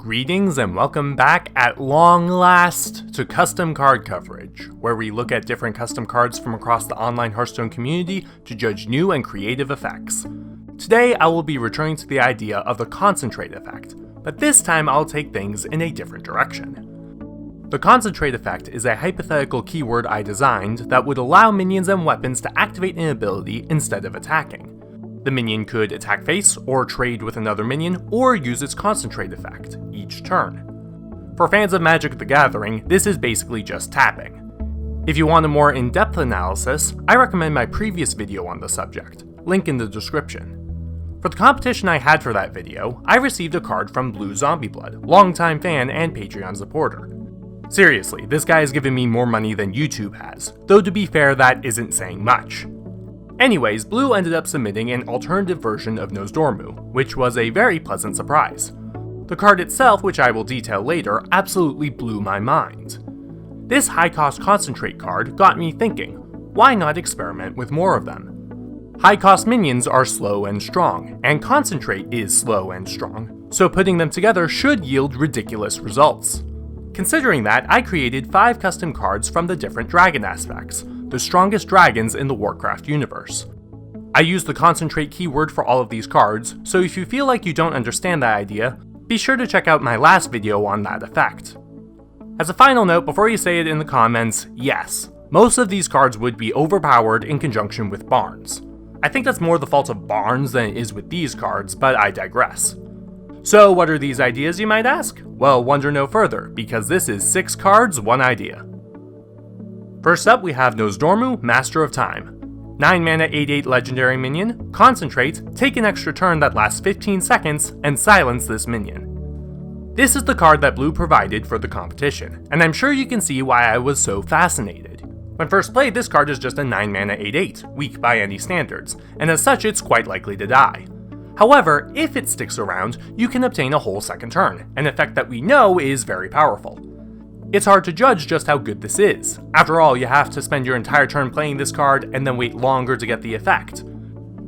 Greetings and welcome back at long last to custom card coverage, where we look at different custom cards from across the online Hearthstone community to judge new and creative effects. Today I will be returning to the idea of the concentrate effect, but this time I'll take things in a different direction. The concentrate effect is a hypothetical keyword I designed that would allow minions and weapons to activate an ability instead of attacking. The minion could attack face, or trade with another minion, or use its concentrate effect each turn. For fans of Magic the Gathering, this is basically just tapping. If you want a more in-depth analysis, I recommend my previous video on the subject, link in the description. For the competition I had for that video, I received a card from Blue Zombie Blood, longtime fan and Patreon supporter. Seriously, this guy has given me more money than YouTube has, though to be fair that isn't saying much. Anyways, Blue ended up submitting an alternative version of Nozdormu, which was a very pleasant surprise. The card itself, which I will detail later, absolutely blew my mind. This high-cost concentrate card got me thinking, why not experiment with more of them? High-cost minions are slow and strong, and concentrate is slow and strong, so putting them together should yield ridiculous results. Considering that, I created 5 custom cards from the different dragon aspects, the strongest dragons in the Warcraft universe. I used the concentrate keyword for all of these cards, so if you feel like you don't understand that idea, be sure to check out my last video on that effect. As a final note, before you say it in the comments, yes, most of these cards would be overpowered in conjunction with Barns. I think that's more the fault of Barns than it is with these cards, but I digress. So what are these ideas, you might ask? Well, wonder no further, because this is 6 cards, 1 idea. First up, we have Nozdormu, Master of Time. 9 mana 8/8 legendary minion, concentrate, take an extra turn that lasts 15 seconds, and silence this minion. This is the card that Blue provided for the competition, and I'm sure you can see why I was so fascinated. When first played, this card is just a 9 mana 8/8, weak by any standards, and as such it's quite likely to die. However, if it sticks around, you can obtain a whole second turn, an effect that we know is very powerful. It's hard to judge just how good this is. After all, you have to spend your entire turn playing this card and then wait longer to get the effect.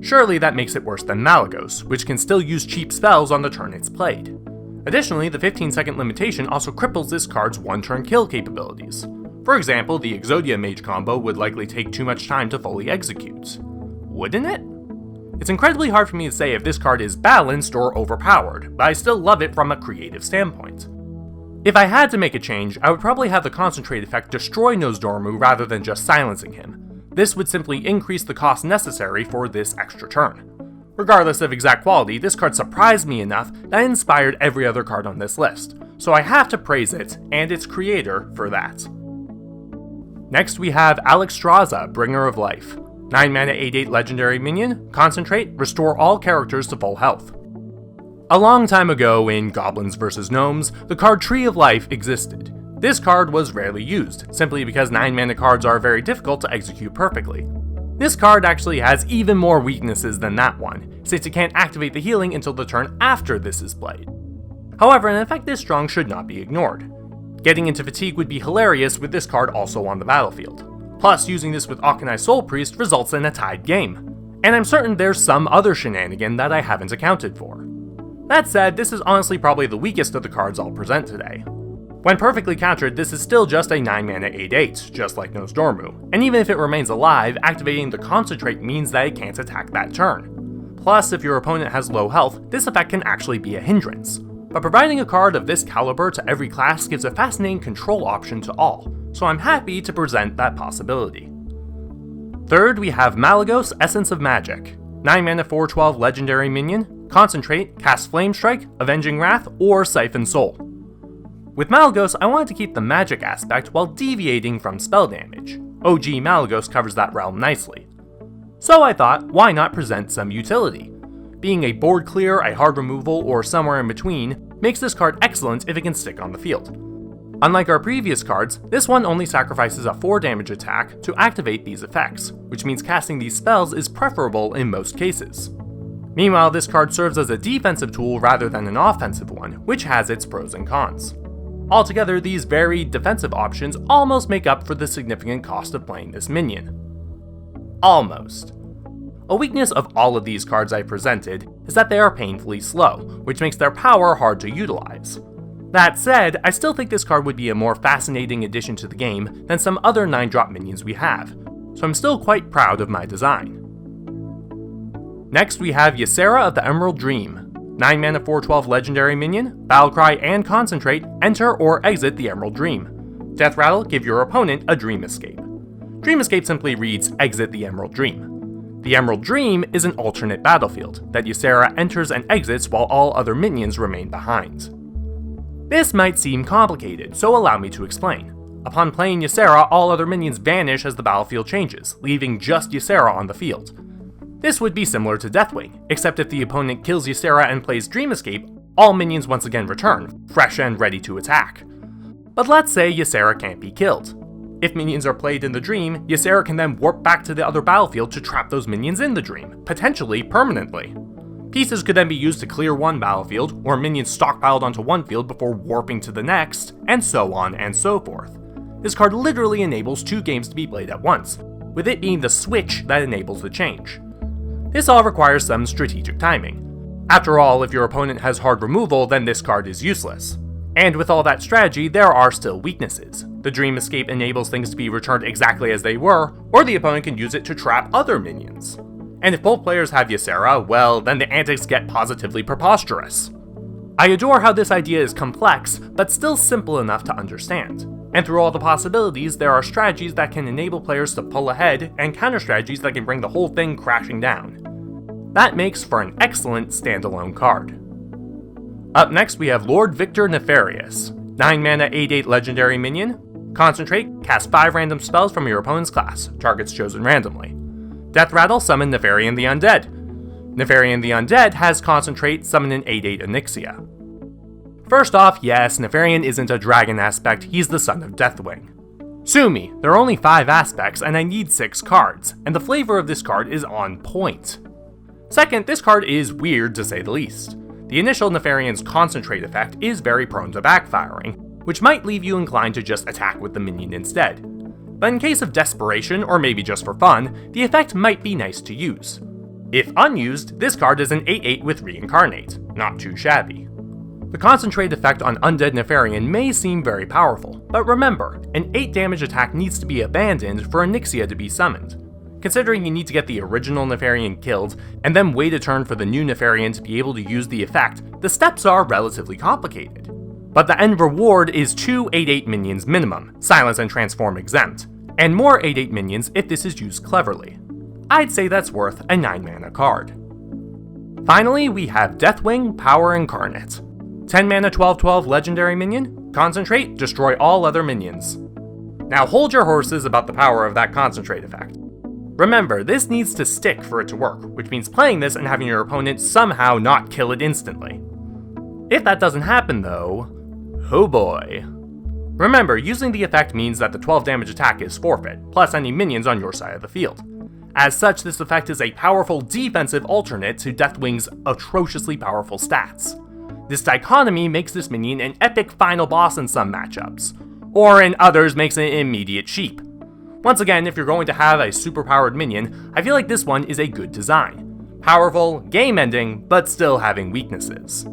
Surely that makes it worse than Malygos, which can still use cheap spells on the turn it's played. Additionally, the 15-second limitation also cripples this card's one-turn kill capabilities. For example, the Exodia Mage combo would likely take too much time to fully execute. Wouldn't it? It's incredibly hard for me to say if this card is balanced or overpowered, but I still love it from a creative standpoint. If I had to make a change, I would probably have the concentrate effect destroy Nozdormu rather than just silencing him. This would simply increase the cost necessary for this extra turn. Regardless of exact quality, this card surprised me enough that it inspired every other card on this list, so I have to praise it, and its creator, for that. Next we have Alexstrasza, Bringer of Life. 9 mana 8/8 legendary minion, concentrate, restore all characters to full health. A long time ago in Goblins vs. Gnomes, the card Tree of Life existed. This card was rarely used, simply because 9 mana cards are very difficult to execute perfectly. This card actually has even more weaknesses than that one, since it can't activate the healing until the turn after this is played. However, an effect this strong should not be ignored. Getting into fatigue would be hilarious with this card also on the battlefield. Plus, using this with Akanai Soul Priest results in a tied game. And I'm certain there's some other shenanigan that I haven't accounted for. That said, this is honestly probably the weakest of the cards I'll present today. When perfectly countered, this is still just a 9 mana 8/8, just like Nozdormu, and even if it remains alive, activating the concentrate means that it can't attack that turn. Plus, if your opponent has low health, this effect can actually be a hindrance. But providing a card of this caliber to every class gives a fascinating control option to all, so I'm happy to present that possibility. Third, we have Malygos, Essence of Magic. 9 mana 4/12 legendary minion, concentrate, cast Flame Strike, Avenging Wrath, or Siphon Soul. With Malygos, I wanted to keep the magic aspect while deviating from spell damage. OG Malygos covers that realm nicely. So I thought, why not present some utility? Being a board clear, a hard removal, or somewhere in between makes this card excellent if it can stick on the field. Unlike our previous cards, this one only sacrifices a 4 damage attack to activate these effects, which means casting these spells is preferable in most cases. Meanwhile, this card serves as a defensive tool rather than an offensive one, which has its pros and cons. Altogether, these varied defensive options almost make up for the significant cost of playing this minion. Almost. A weakness of all of these cards I presented is that they are painfully slow, which makes their power hard to utilize. That said, I still think this card would be a more fascinating addition to the game than some other 9-drop minions we have, so I'm still quite proud of my design. Next we have Ysera of the Emerald Dream. 9 mana 4/12 legendary minion, Battlecry and Concentrate, enter or exit the Emerald Dream. Death Rattle, give your opponent a Dream Escape. Dream Escape simply reads, exit the Emerald Dream. The Emerald Dream is an alternate battlefield that Ysera enters and exits while all other minions remain behind. This might seem complicated, so allow me to explain. Upon playing Ysera, all other minions vanish as the battlefield changes, leaving just Ysera on the field. This would be similar to Deathwing, except if the opponent kills Ysera and plays Dream Escape, all minions once again return, fresh and ready to attack. But let's say Ysera can't be killed. If minions are played in the dream, Ysera can then warp back to the other battlefield to trap those minions in the dream, potentially permanently. Pieces could then be used to clear one battlefield, or minions stockpiled onto one field before warping to the next, and so on and so forth. This card literally enables 2 games to be played at once, with it being the switch that enables the change. This all requires some strategic timing. After all, if your opponent has hard removal, then this card is useless. And with all that strategy, there are still weaknesses. The Dream Escape enables things to be returned exactly as they were, or the opponent can use it to trap other minions. And if both players have Ysera, well, then the antics get positively preposterous. I adore how this idea is complex, but still simple enough to understand. And through all the possibilities, there are strategies that can enable players to pull ahead, and counter strategies that can bring the whole thing crashing down. That makes for an excellent standalone card. Up next we have Lord Victor Nefarious. 9 mana 8/8 legendary minion. Concentrate, cast 5 random spells from your opponent's class, targets chosen randomly. Death Rattle, summon Nefarian the Undead. Nefarian the Undead has Concentrate, summon an 8/8 Onyxia. First off, yes, Nefarian isn't a dragon aspect, he's the son of Deathwing. Sue me, there are only 5 aspects and I need 6 cards, and the flavor of this card is on point. Second, this card is weird to say the least. The initial Nefarian's Concentrate effect is very prone to backfiring, which might leave you inclined to just attack with the minion instead. But in case of desperation, or maybe just for fun, the effect might be nice to use. If unused, this card is an 8/8 with Reincarnate, not too shabby. The Concentrate effect on Undead Nefarian may seem very powerful, but remember, an 8 damage attack needs to be abandoned for Onyxia to be summoned. Considering you need to get the original Nefarian killed, and then wait a turn for the new Nefarian to be able to use the effect, the steps are relatively complicated. But the end reward is 2 8/8 minions minimum, Silence and Transform exempt, and more 8/8 minions if this is used cleverly. I'd say that's worth a 9 mana card. Finally, we have Deathwing Power Incarnate. 10 mana 12/12 legendary minion, Concentrate, destroy all other minions. Now hold your horses about the power of that Concentrate effect. Remember, this needs to stick for it to work, which means playing this and having your opponent somehow not kill it instantly. If that doesn't happen though, oh boy. Remember, using the effect means that the 12 damage attack is forfeit, plus any minions on your side of the field. As such, this effect is a powerful defensive alternate to Deathwing's atrociously powerful stats. This dichotomy makes this minion an epic final boss in some matchups, or in others makes it an immediate sheep. Once again, if you're going to have a superpowered minion, I feel like this one is a good design. Powerful, game-ending, but still having weaknesses.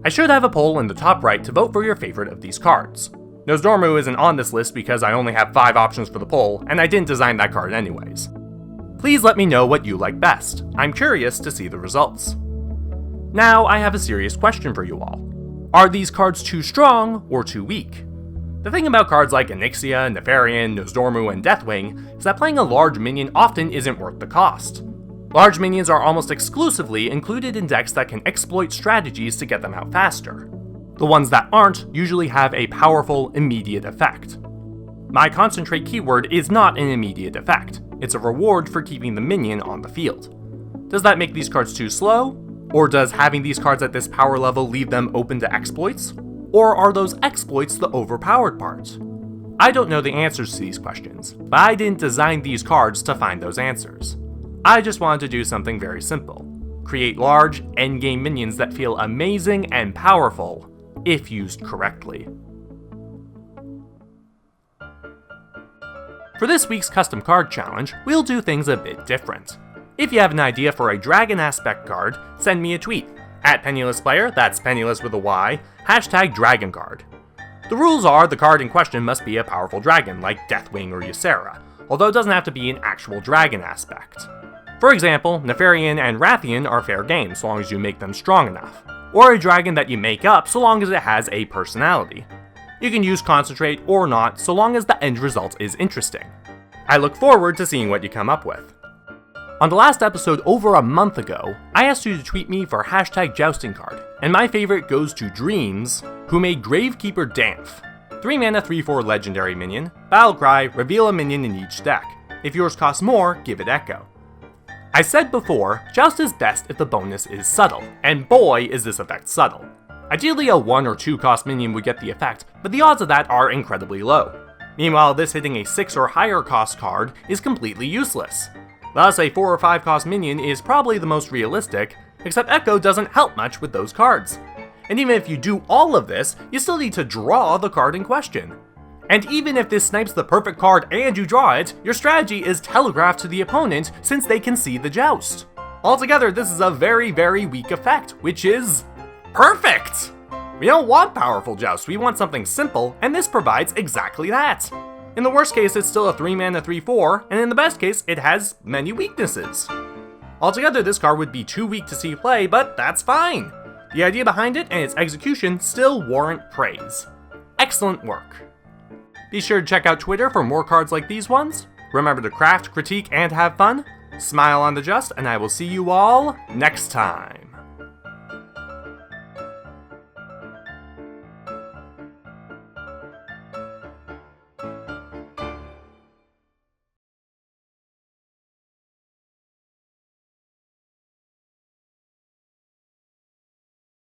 I should have a poll in the top right to vote for your favorite of these cards. Nozdormu isn't on this list because I only have 5 options for the poll, and I didn't design that card anyways. Please let me know what you like best. I'm curious to see the results. Now, I have a serious question for you all. Are these cards too strong or too weak? The thing about cards like Onyxia, Nefarian, Nozdormu, and Deathwing is that playing a large minion often isn't worth the cost. Large minions are almost exclusively included in decks that can exploit strategies to get them out faster. The ones that aren't usually have a powerful, immediate effect. My Concentrate keyword is not an immediate effect, it's a reward for keeping the minion on the field. Does that make these cards too slow? Or does having these cards at this power level leave them open to exploits? Or are those exploits the overpowered part? I don't know the answers to these questions, but I didn't design these cards to find those answers. I just wanted to do something very simple. Create large, endgame minions that feel amazing and powerful, if used correctly. For this week's custom card challenge, we'll do things a bit different. If you have an idea for a dragon aspect card, send me a tweet. @PennilessPlayer, that's Penniless with a Y, hashtag dragon card. The rules are the card in question must be a powerful dragon, like Deathwing or Ysera, although it doesn't have to be an actual dragon aspect. For example, Nefarian and Rathian are fair game so long as you make them strong enough, or a dragon that you make up so long as it has a personality. You can use Concentrate or not so long as the end result is interesting. I look forward to seeing what you come up with. On the last episode over a month ago, I asked you to tweet me for hashtag jousting card, and my favorite goes to Dreams, who made Gravekeeper Danth. 3 mana 3/4 legendary minion, Battlecry, reveal a minion in each deck. If yours costs more, give it Echo. I said before, Joust is best if the bonus is subtle, and boy is this effect subtle. Ideally a 1 or 2 cost minion would get the effect, but the odds of that are incredibly low. Meanwhile, this hitting a 6 or higher cost card is completely useless. Thus, a 4 or 5 cost minion is probably the most realistic, except Echo doesn't help much with those cards. And even if you do all of this, you still need to draw the card in question. And even if this snipes the perfect card and you draw it, your strategy is telegraphed to the opponent since they can see the joust. Altogether, this is a very, very weak effect, which is perfect! We don't want powerful joust, we want something simple, and this provides exactly that. In the worst case, it's still a 3 mana 3/4, and in the best case, it has many weaknesses. Altogether, this card would be too weak to see play, but that's fine. The idea behind it and its execution still warrant praise. Excellent work. Be sure to check out Twitter for more cards like these ones. Remember to craft, critique, and have fun. Smile on the just, and I will see you all next time.